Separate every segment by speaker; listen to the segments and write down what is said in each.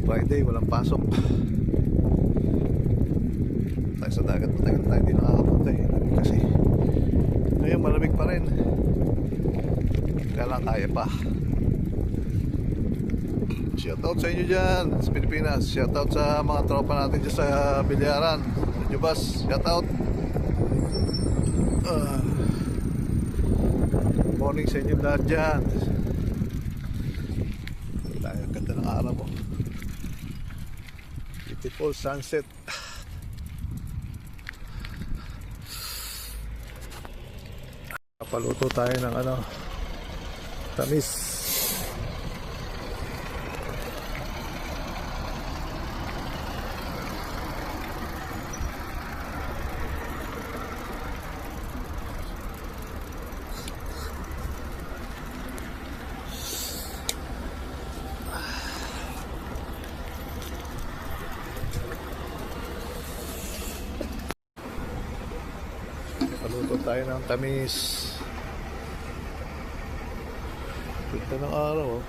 Speaker 1: Friday, walang pasok. Tayo sa dagat, matagal tayo hindi nakakapunta eh. Kasi ngayon malamig pa rin. Kaya lang kaya pa. Shoutout sa inyo dyan sa Pilipinas. Shoutout sa mga tropa natin dyan sa Bilyaran, sa Jubas. Shoutout. Morning sa inyo lahat dyan. Tayo, ganda ng araw mo. Beautiful sunset. Paluto tayo ng tamis. Paluto tayo ng tamis. Ganda ng araw oh.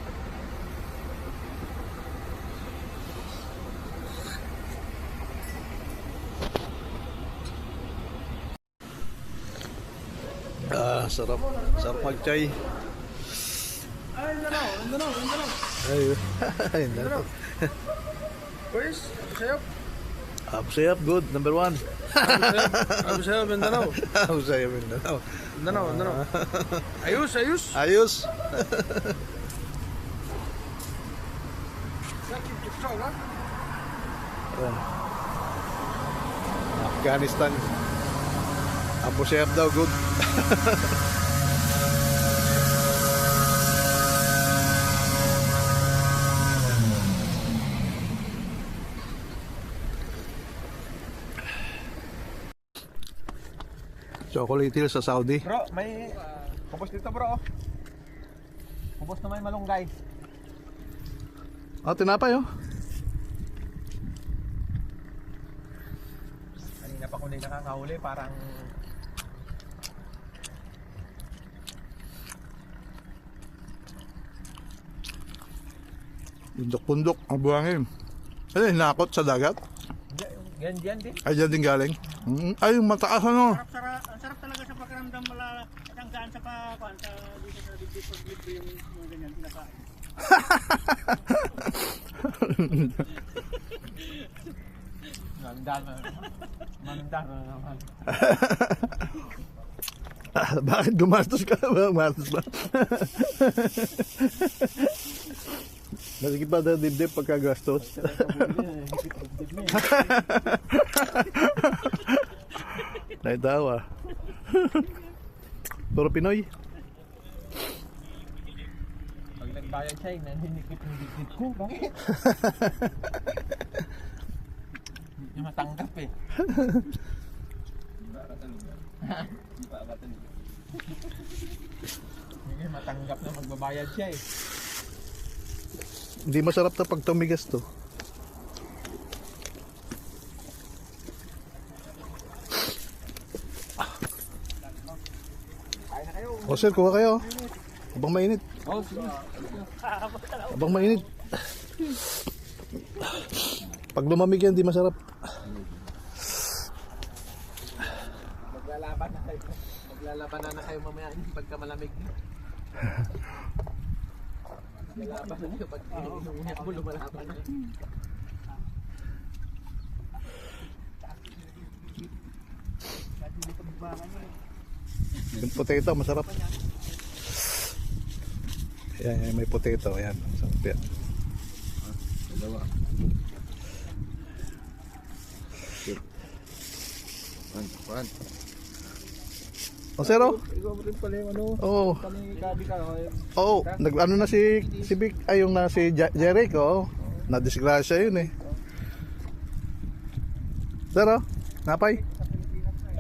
Speaker 1: Sarap. Sarap mag-chai.
Speaker 2: Ay, Mindanao.
Speaker 1: Ay, Mindanao.
Speaker 2: First, Sayop.
Speaker 1: Abu Sayyaf, good. Number 1.
Speaker 2: Abu Sayop, Mindanao.
Speaker 1: Abu Sayyaf, Mindanao.
Speaker 2: Mindanao. Ayos.
Speaker 1: Ayos. Afghanistan. Abu Sayyaf daw, good. Chocolate Hills sa Saudi.
Speaker 2: Bro, may kupos dito bro. Kupos na may malunggay.
Speaker 1: Tinapay oh.
Speaker 2: Kanina pa kung hindi nakakahuli, parang
Speaker 1: Bundok-bundok ang buhangin. Ay, hinakot sa dagat.
Speaker 2: Diyan din.
Speaker 1: Ay, dyan din galing. Ay, mataas ano.
Speaker 3: Ang sarap talaga sa pakiramdam matanggaan sa sa dito sa dibdib pag libre yung mga ganyan kinakain.
Speaker 2: Manda na naman.
Speaker 1: Bakit gumastos ka? Gumastos ba? Masikip pa na dibdib pagkagastos. Naitawa. Puro Pinoy.
Speaker 2: Pag nagbayad siya, nanhinikip yung dibdib ko. Bakit? Hindi matanggap eh. Hindi matanggap na magbabayad siya eh.
Speaker 1: Hindi masarap na pag tumigas to. O sir, kuha kayo. Abang mainit.
Speaker 2: Oh, sige.
Speaker 1: Abang mainit. Pag lumamig yan, di masarap.
Speaker 2: Maglalaban na kayo mamaya pagka malamig na. Maglalaban na kayo pag inuunyak mo lumalaban na.
Speaker 1: Yung potato, masarap. Ayan, may potato. Ayan, sarap yan.
Speaker 2: Dalawa. One.
Speaker 1: O sir, oh.
Speaker 2: Ikaw mo rin pala yung ano.
Speaker 1: Oo.
Speaker 2: Kami gabi ka.
Speaker 1: Oo, nag-ano na si Vic, ay yung na si Jeric, oh. Na-disgrasya yun eh. Sir, oh. Napay.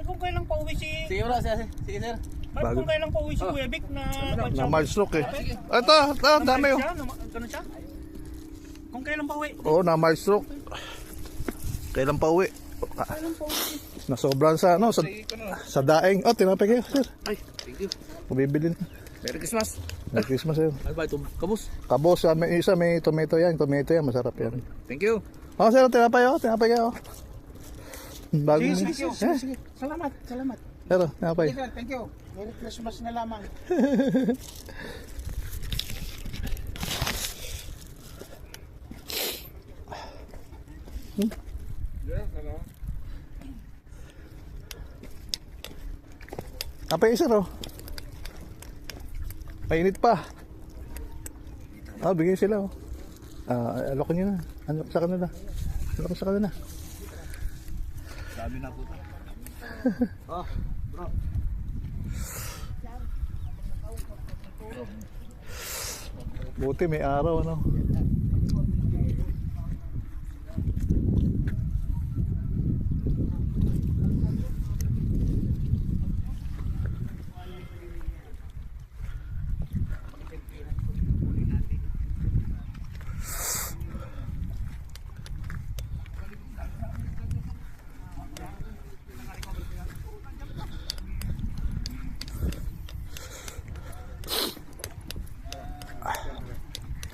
Speaker 3: Kung kailan pa uwi si
Speaker 2: Sige bro, sige sir.
Speaker 1: Bago.
Speaker 3: Kung kailan pa uwi si Kuya Vic na
Speaker 1: Na mild stroke eh. Ito, dami oh.
Speaker 3: Ganun siya? Kung kailan pa uwi?
Speaker 1: Oo, na mild stroke. Kailan pa uwi?
Speaker 3: Kailan pa uwi?
Speaker 1: Nasobran sa ano, sa daing. Oh, tinapay kayo, sir.
Speaker 2: Ay, thank you.
Speaker 1: Mabibilin.
Speaker 2: Merry Christmas.
Speaker 1: Merry Christmas yun.
Speaker 2: Ano ba ito? Kabus.
Speaker 1: Kabos, may isa may tomato yan. Tomato yan, masarap yan.
Speaker 2: Thank you.
Speaker 1: Oh, sir, tinapay oh. Tinapay kayo. Bago
Speaker 3: Sige,
Speaker 1: mo.
Speaker 3: sige, sige, sige. Salamat, salamat.
Speaker 1: Sir, tinapay.
Speaker 3: Sir, thank you. Merry Christmas na lamang.
Speaker 1: Tinapay sir oh. Mainit pa. Ah, bigyan sila oh. Alok nyo na. Alok sa kanila. Alok sa kanila.
Speaker 2: Sabi na po. Oh, bro.
Speaker 1: Buti may araw ano.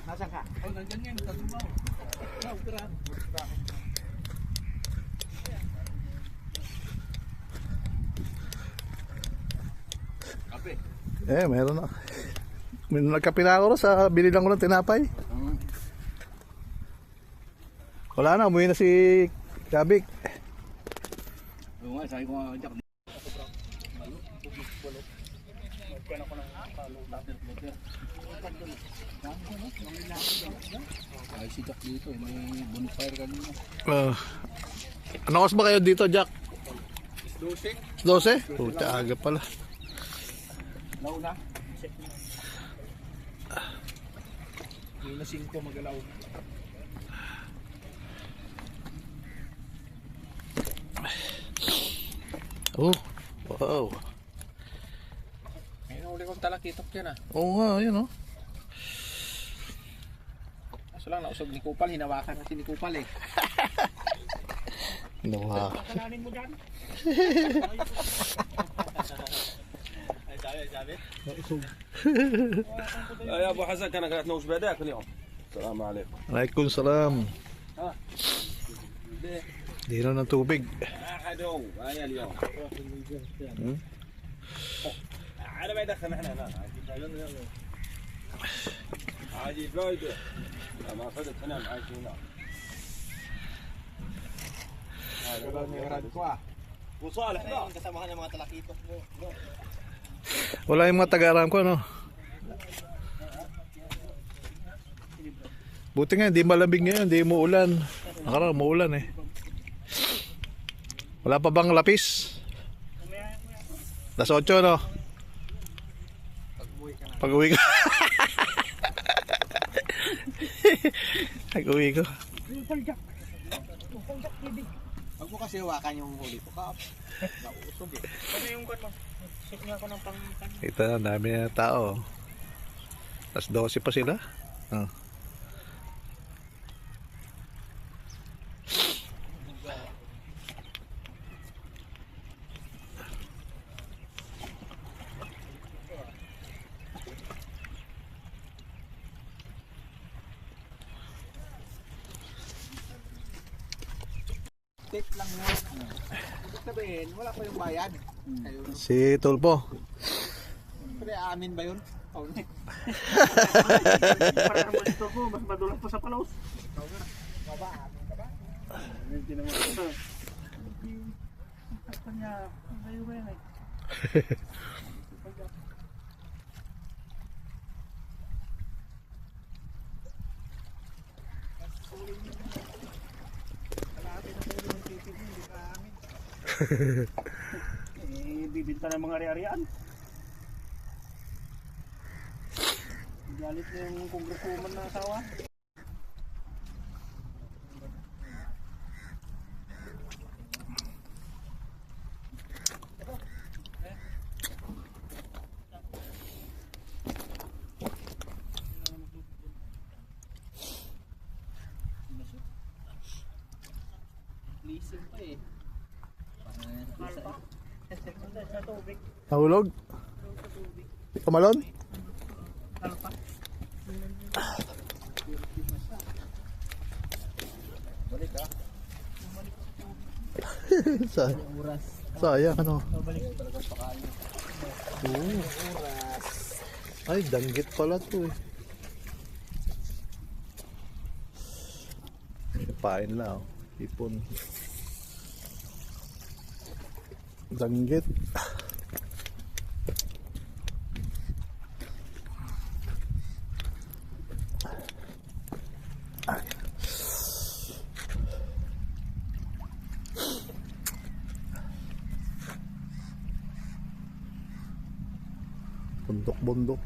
Speaker 3: Nasaan ka?
Speaker 2: Oh, nandiyan yan. Tatumaw. Oh, tira. Kape.
Speaker 1: Meron na. May nagkape na ako sa binilang ko ng tinapay. Wala na, umuwi na si Kabik.
Speaker 2: Oo nga, sabi ko nga, Jack. Ay, si Jack dito. May bonfire kanina.
Speaker 1: Ano oras ba kayo dito, Jack?
Speaker 2: 12.
Speaker 1: 12? Puta, aga pala.
Speaker 2: Launa. Hindi na 5 magalaw.
Speaker 1: Oh, wow.
Speaker 2: May nahuli kong talakitok yan ah.
Speaker 1: Oo nga, yun oh.
Speaker 2: Kaso lang, nausog ni Kupal. Hinawakan kasi ni Kupal eh.
Speaker 1: Nawa.
Speaker 3: Kalanin mo dyan. Ay, sabi.
Speaker 4: يا ابو حسن كان قالت له وش بداك اليوم؟ السلام عليكم.
Speaker 1: Alaikum salam. Di na ng tubig.
Speaker 4: احدو انا اليوم. على ما يدخل احنا هنا عادي فايده ما صدق هنا عايش هنا. وصالح لا
Speaker 3: Kasama ka ng mga talakitok mo.
Speaker 1: Wala yung mga taga-aram ko, no? Buti nga, hindi malamig ngayon, hindi umuulan. Nakaraan, umuulan eh. Wala pa bang lapis? Las 8, no? Pag-uwi ka. Pag-uwi ko.
Speaker 3: Huwag mo kasi hawakan yung huli ko. Nausog eh. Ano yung kwan mo? Check nga ako ng pang-pan.
Speaker 1: Ito, ang dami na tao. Las 12 pa sila. Oh.
Speaker 3: Tip lang yun. Ibig sabihin, wala pa yung bayad. Kayo.
Speaker 1: Si Tulpo.
Speaker 3: Pero amin ba yun? Oh, ne.
Speaker 5: Para naman ito po, mas madulas pa sa palaos.
Speaker 3: Baba, amin ka ba?
Speaker 5: Hindi naman ito. Ang kanya, layo ba yan eh? Bibinta ng mga ari-arian. Galit na yung congresswoman na asawa.
Speaker 3: Leasing pa eh.
Speaker 5: Sa tubig.
Speaker 1: Nahulog? Di ka malon? Sayang ano. Oo. Ay, danggit pala to eh. Pain lang. Ipon. Danggit. Ay. Bundok-bundok.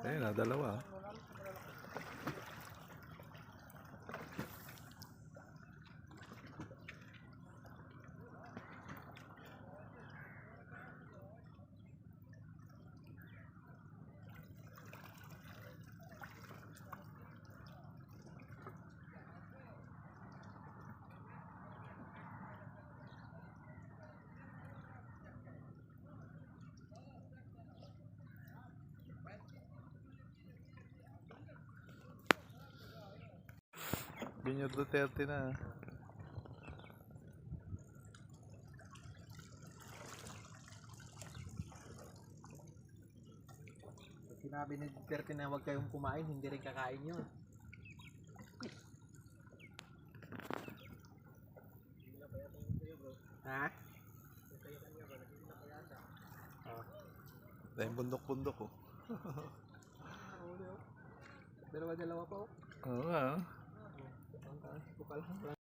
Speaker 1: Ayun na, dalawa. Junior Duterte na.
Speaker 2: Sinabi ni Duterte na huwag kayong kumain, hindi rin kakain yun. Ha?
Speaker 1: Dahil bundok-bundok oh.
Speaker 2: Dalawa-dalawa pa oh.
Speaker 1: Oo nga.
Speaker 2: Ang taas ko pala.